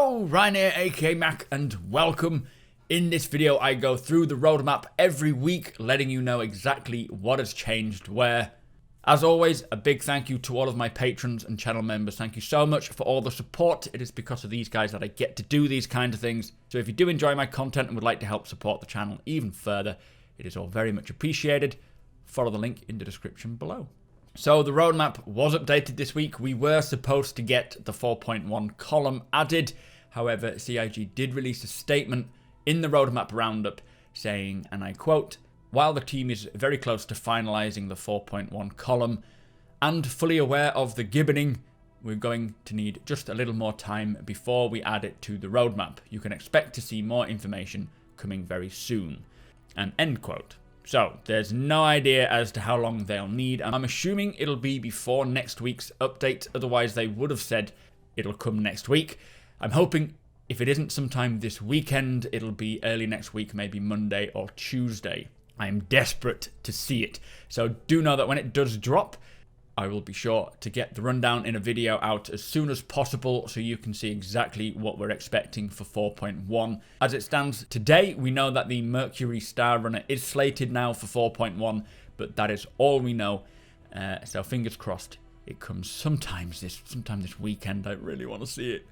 Hello, Ryan here, aka Mac, and welcome. In this video, I go through the roadmap every week, letting you know exactly what has changed where. As always, a big thank you to all of my patrons and channel members. Thank you so much for all the support. It is because of these guys that I get to do these kind of things. So if you do enjoy my content and would like to help support the channel even further, it is all very much appreciated. Follow the link in the description below. So the roadmap was updated this week. We were supposed to get the 4.1 column added. However, CIG did release a statement in the roadmap roundup saying, and I quote, "While the team is very close to finalizing the 4.1 column and fully aware of the gibboning, we're going to need just a little more time before we add it to the roadmap. You can expect to see more information coming very soon." And end quote. So, there's no idea as to how long they'll need. I'm assuming it'll be before next week's update, otherwise they would have said it'll come next week. I'm hoping if it isn't sometime this weekend, it'll be early next week, maybe Monday or Tuesday. I am desperate to see it. So do know that when it does drop, I will be sure to get the rundown in a video out as soon as possible so you can see exactly what we're expecting for 4.1. As it stands today, we know that the Mercury Star Runner is slated now for 4.1, but that is all we know. So fingers crossed it comes sometime this weekend. I really want to see it.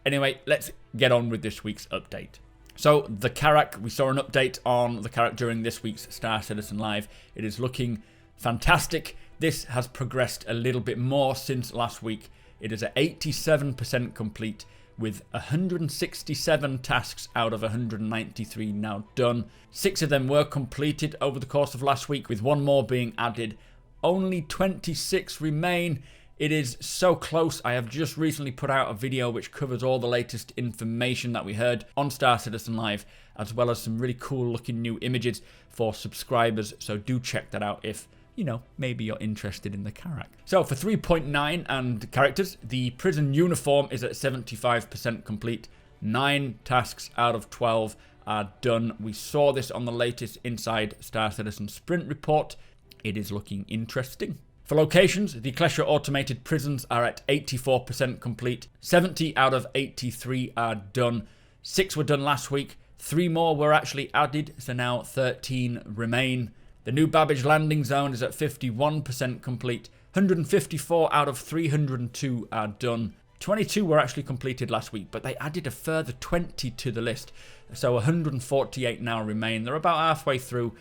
Anyway, let's get on with this week's update. So the Carrack, we saw an update on the Carrack during this week's Star Citizen Live. It is looking fantastic. This has progressed a little bit more since last week. It is at 87% complete with 167 tasks out of 193 now done. 6 of them were completed over the course of last week, with 1 more being added. Only 26 remain. It is so close. I have just recently put out a video which covers all the latest information that we heard on Star Citizen Live, as well as some really cool looking new images for subscribers. So do check that out if, you know, maybe you're interested in the Carrack. So for 3.9 and characters, the prison uniform is at 75% complete. 9 tasks out of 12 are done. We saw this on the latest Inside Star Citizen Sprint report. It is looking interesting. For locations, the Klesha automated prisons are at 84% complete. 70 out of 83 are done. 6 were done last week. 3 more were actually added, so now 13 remain. The new Babbage landing zone is at 51% complete. 154 out of 302 are done. 22 were actually completed last week, but they added a further 20 to the list. So 148 now remain. They're about halfway through.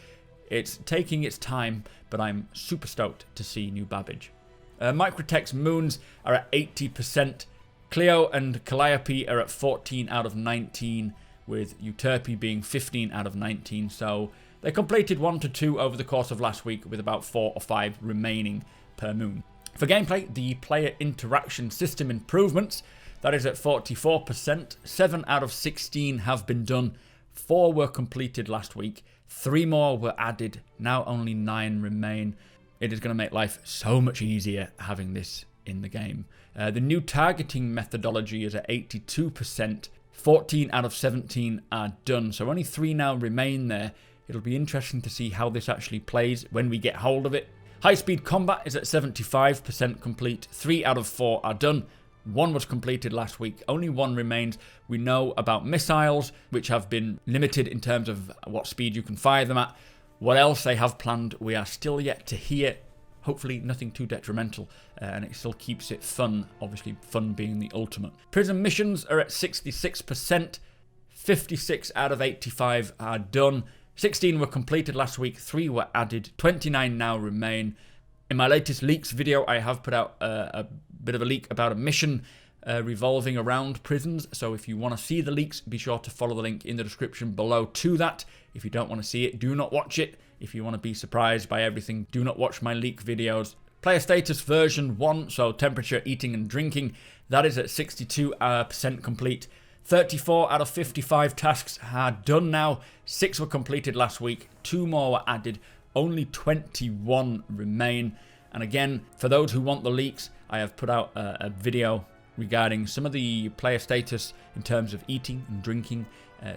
It's taking its time, but I'm super stoked to see new Babbage. Microtech's moons are at 80%. Clio and Calliope are at 14 out of 19, with Euterpe being 15 out of 19. So they completed 1 to 2 over the course of last week, with about 4 or 5 remaining per moon. For gameplay, the player interaction system improvements, that is at 44%. 7 out of 16 have been done. 4 were completed last week. 3 more were added. Now only 9 remain. It is going to make life so much easier having this in the game. The new targeting methodology is at 82%. 14 out of 17 are done. So only 3 now remain there. It'll be interesting to see how this actually plays when we get hold of it. High-speed combat is at 75% complete. 3 out of 4 are done. 1 was completed last week. Only 1 remains. We know about missiles, which have been limited in terms of what speed you can fire them at. What else they have planned, we are still yet to hear. Hopefully nothing too detrimental, and it still keeps it fun. Obviously, fun being the ultimate. Prison missions are at 66%. 56 out of 85 are done. 16 were completed last week, 3 were added, 29 now remain. In my latest leaks video, I have put out a bit of a leak about a mission revolving around prisons. So if you want to see the leaks, be sure to follow the link in the description below to that. If you don't want to see it, do not watch it. If you want to be surprised by everything, do not watch my leak videos. Player status version 1, so temperature, eating and drinking, that is at 62% complete. 34 out of 55 tasks are done now. 6 were completed last week. 2 more were added. Only 21 remain. And again, for those who want the leaks, I have put out a video regarding some of the player status in terms of eating and drinking.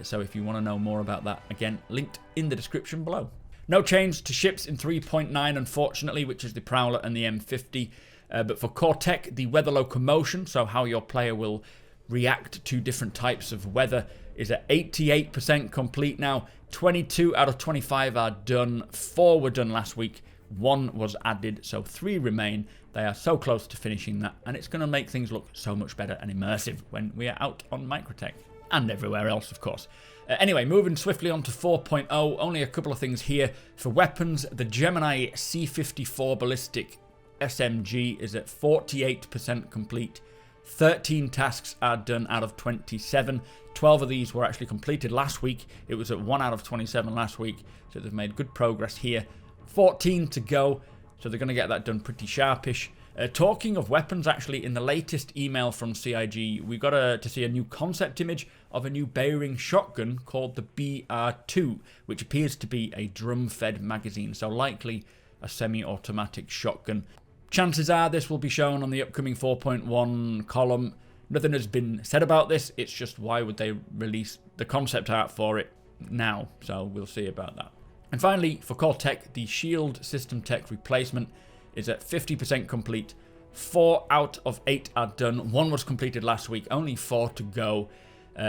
So if you want to know more about that, again, linked in the description below. No change to ships in 3.9, unfortunately, which is the Prowler and the M50. But for core tech, the weather locomotion, so how your player will react to different types of weather is at 88% complete now. 22 out of 25 are done. 4 were done last week. 1 was added, so 3 remain. They are so close to finishing that, and it's going to make things look so much better and immersive when we are out on Microtech. And everywhere else, of course. Anyway, moving swiftly on to 4.0, only a couple of things here. For weapons, the Gemini C54 Ballistic SMG is at 48% complete. 13 tasks are done out of 27. 12 of these were actually completed last week. It was at 1 out of 27 last week, so they've made good progress here. 14 to go, so they're going to get that done pretty sharpish. Talking of weapons, actually, in the latest email from CIG, we got to see a new concept image of a new bearing shotgun called the BR2, which appears to be a drum-fed magazine, so likely a semi-automatic shotgun. Chances are this will be shown on the upcoming 4.1 column. Nothing has been said about this, it's just why would they release the concept art for it now, so we'll see about that. And finally, for core tech, the shield system tech replacement is at 50% complete. 4 out of 8 are done. 1 was completed last week, only 4 to go.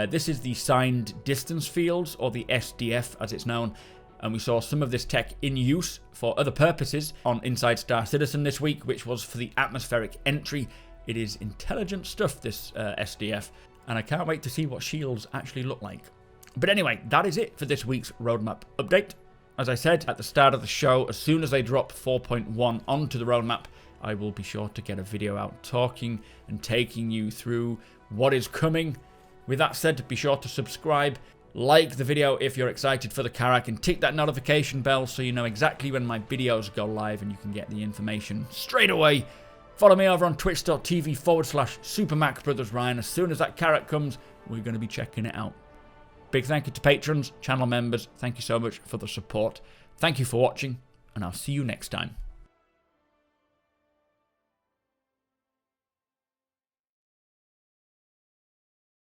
This is the signed distance fields, or the SDF as it's known, and we saw some of this tech in use for other purposes on Inside Star Citizen this week, which was for the atmospheric entry. It is intelligent stuff, this SDF, and I can't wait to see what shields actually look like. But anyway, that is it for this week's roadmap update. As I said at the start of the show, as soon as they drop 4.1 onto the roadmap, I will be sure to get a video out talking and taking you through what is coming. With that said, be sure to subscribe, like the video if you're excited for the Carrack, and tick that notification bell so you know exactly when my videos go live and you can get the information straight away. Follow me over on twitch.tv/supermacbrothers. As soon as that Carrack comes, we're going to be checking it out. Big thank you to patrons, channel members. Thank you so much for the support. Thank you for watching, and I'll see you next time.